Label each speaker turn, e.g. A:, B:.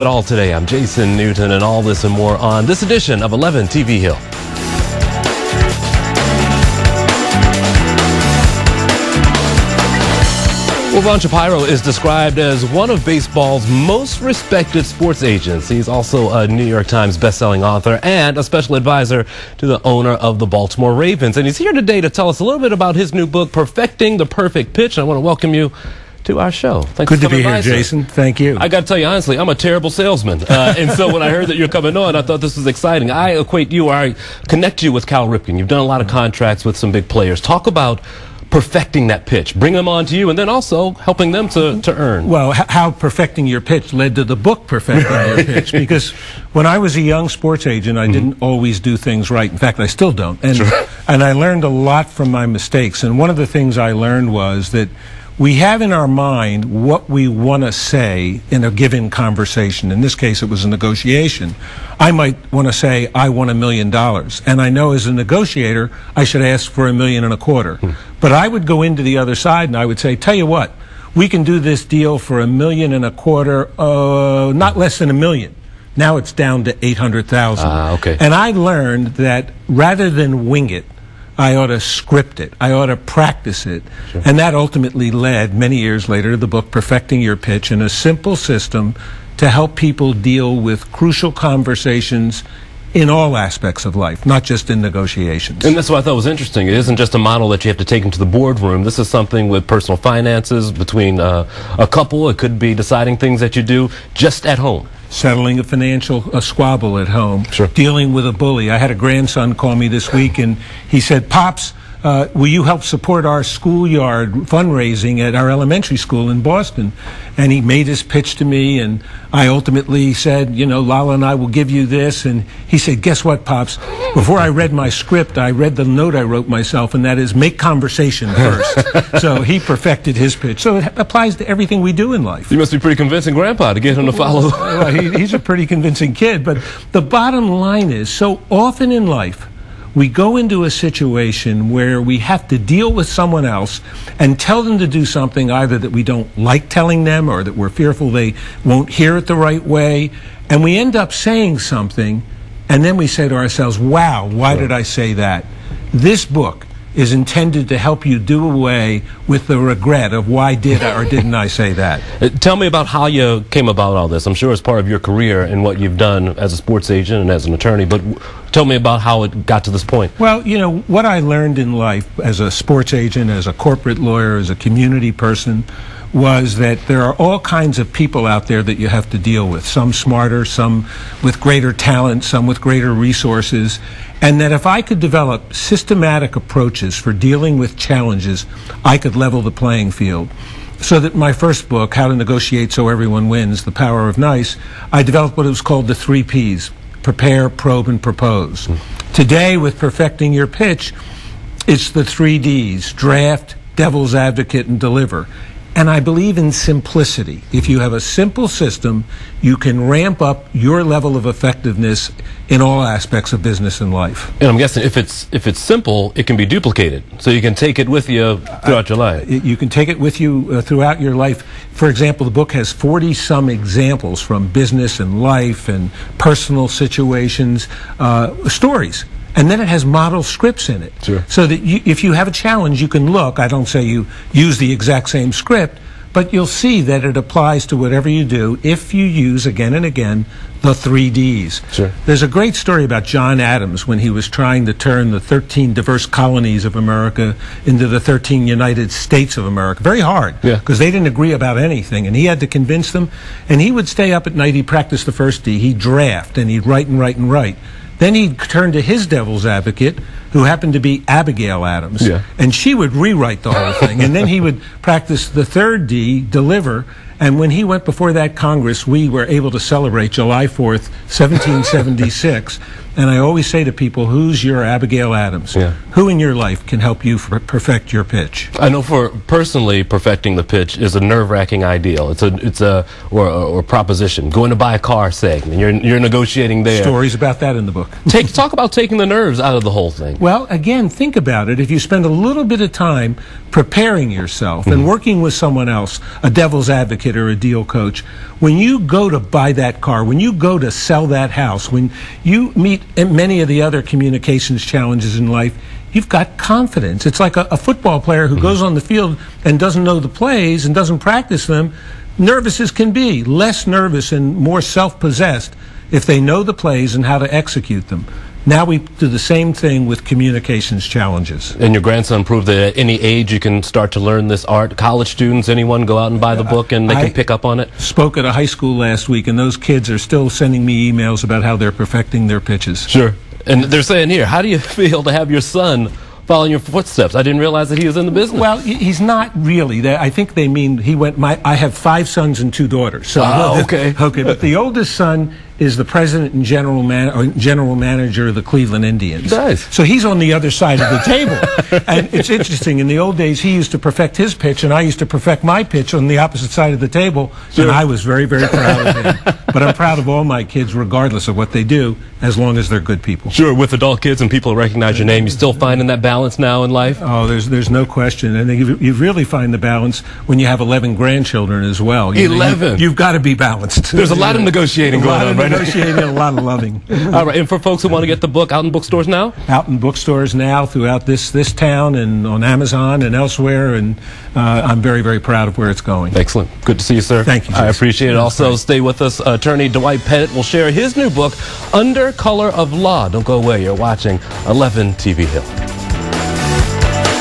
A: It all today. I'm Jason Newton, and all this and more on this edition of 11 TV Hill. Well, Shapiro is described as one of baseball's most respected sports agents. He's also a New York Times bestselling author and a special advisor to the owner of the Baltimore Ravens. And he's here today to tell us a little bit about his new book, Perfecting the Perfect Pitch. And I want to welcome you to our show. Thanks
B: Good
A: for
B: to be
A: coming
B: here,
A: by,
B: Jason. Thank you.
A: I got to tell you honestly, I'm a terrible salesman, and so when I heard that you're coming on, I thought this was exciting. I connect you with Cal Ripken. You've done a lot of contracts with some big players. Talk about perfecting that pitch, bring them on to you, and then also helping them to earn.
B: Well, how perfecting your pitch led to the book Perfecting Your Pitch, because when I was a young sports agent, I didn't always do things right. In fact, I still don't. And I learned a lot from my mistakes. And one of the things I learned was that we have in our mind what we want to say in a given conversation. In this case, it was a negotiation. I might want to say, I want $1 million. And I know as a negotiator, I should ask for $1.25 million. But I would go into the other side and I would say, tell you what, we can do this deal for $1.25 million, not less than $1 million. Now it's down to $800,000.
A: Okay.
B: And I learned that rather than wing it, I ought to script it. I ought to practice it. Sure. And that ultimately led, many years later, to the book Perfecting Your Pitch, in a simple system to help people deal with crucial conversations in all aspects of life, not just in negotiations.
A: And that's what I thought was interesting. It isn't just a model that you have to take into the boardroom. This is something with personal finances, between a couple. It could be deciding things that you do just at home.
B: Settling a financial squabble at home,
A: Sure.
B: Dealing with a bully. I had a grandson call me this week, and he said, Pops, will you help support our schoolyard fundraising at our elementary school in Boston? And he made his pitch to me, and I ultimately said, you know, Lala and I will give you this. And he said, guess what, Pops? Before I read my script, I read the note I wrote myself, and that is, make conversation first. So he perfected his pitch. So it applies to everything we do in life.
A: You must be pretty convincing grandpa to get him to follow.
B: Well, he's a pretty convincing kid. But the bottom line is, so often in life, we go into a situation where we have to deal with someone else and tell them to do something either that we don't like telling them or that we're fearful they won't hear it the right way. And we end up saying something, and then we say to ourselves, wow, why did I say that? This book is intended to help you do away with the regret of why did I or didn't I say that.
A: Tell me about how you came about all this. I'm sure it's part of your career and what you've done as a sports agent and as an attorney, but tell me about how it got to this point.
B: Well, you know, what I learned in life as a sports agent, as a corporate lawyer, as a community person, was that there are all kinds of people out there that you have to deal with, some smarter, some with greater talent, some with greater resources, and that if I could develop systematic approaches for dealing with challenges, I could level the playing field. So that my first book, How to Negotiate So Everyone Wins, The Power of Nice, I developed what was called the 3 Ps, prepare, probe, and propose. Today, with Perfecting Your Pitch, it's the 3 Ds, draft, devil's advocate, and deliver. And I believe in simplicity. If you have a simple system, you can ramp up your level of effectiveness in all aspects of business and life.
A: And I'm guessing if it's simple, it can be duplicated. So you can take it with you throughout your life.
B: You can take it with you throughout your life. For example, the book has 40-some examples from business and life and personal situations, stories. And then it has model scripts in it.
A: Sure.
B: So that if you have a challenge, you can look. I don't say you use the exact same script, but you'll see that it applies to whatever you do if you use, again and again, the 3 Ds.
A: Sure.
B: There's a great story about John Adams when he was trying to turn the 13 diverse colonies of America into the 13 United States of America. Very hard, because they didn't agree about anything, and he had to convince them. And he would stay up at night, he'd practice the first D, he'd draft, and he'd write and write and write. Then he'd turn to his devil's advocate, who happened to be Abigail Adams, and she would rewrite the whole thing. And then he would practice the 3rd D, deliver, and when he went before that Congress, we were able to celebrate July 4th, 1776. And I always say to people, who's your Abigail Adams? Who in your life can help you perfect your pitch?
A: I know for personally, perfecting the pitch is a nerve-wracking ideal. It's a proposition. Going to buy a car, say, and you're negotiating there.
B: Stories about that in the book.
A: Talk about taking the nerves out of the whole thing.
B: Well, again, think about it. If you spend a little bit of time preparing yourself and working with someone else, a devil's advocate advocate or a deal coach, when you go to buy that car, when you go to sell that house, when you meet many of the other communications challenges in life, you've got confidence. It's like a football player who goes on the field and doesn't know the plays and doesn't practice them, nervous as can be, less nervous and more self-possessed if they know the plays and how to execute them. Now we do the same thing with communications challenges.
A: And your grandson proved that at any age you can start to learn this art. College students, anyone, go out and buy the book and they can pick up on it?
B: Spoke at a high school last week, and those kids are still sending me emails about how they're perfecting their pitches.
A: Sure. And they're saying here, how do you feel to have your son following your footsteps? I didn't realize that he was in the business.
B: Well, he's not really. I think they mean he went. I have 5 sons and 2 daughters. So
A: okay.
B: Okay, but the oldest son is the president and general manager of the Cleveland Indians.
A: Nice.
B: So he's on the other side of the table. And it's interesting. In the old days, he used to perfect his pitch, and I used to perfect my pitch on the opposite side of the table. Sure. And I was very, very proud of him. But I'm proud of all my kids, regardless of what they do, as long as they're good people.
A: Sure. With adult kids and people who recognize your name, you still finding that balance now in life?
B: Oh, there's no question. And you really find the balance when you have 11 grandchildren as well.
A: 11?
B: You've got to be balanced.
A: There's a lot of negotiating going on right now.
B: A lot of loving.
A: All right, and for folks who want to get the book, out in bookstores now?
B: Out in bookstores now throughout this town and on Amazon and elsewhere, and I'm very, very proud of where it's going.
A: Excellent. Good to see you, sir.
B: Thank you, Jason.
A: I appreciate it. Also, stay with us. Attorney Dwight Pettit will share his new book, Under Color of Law. Don't go away. You're watching 11 TV Hill.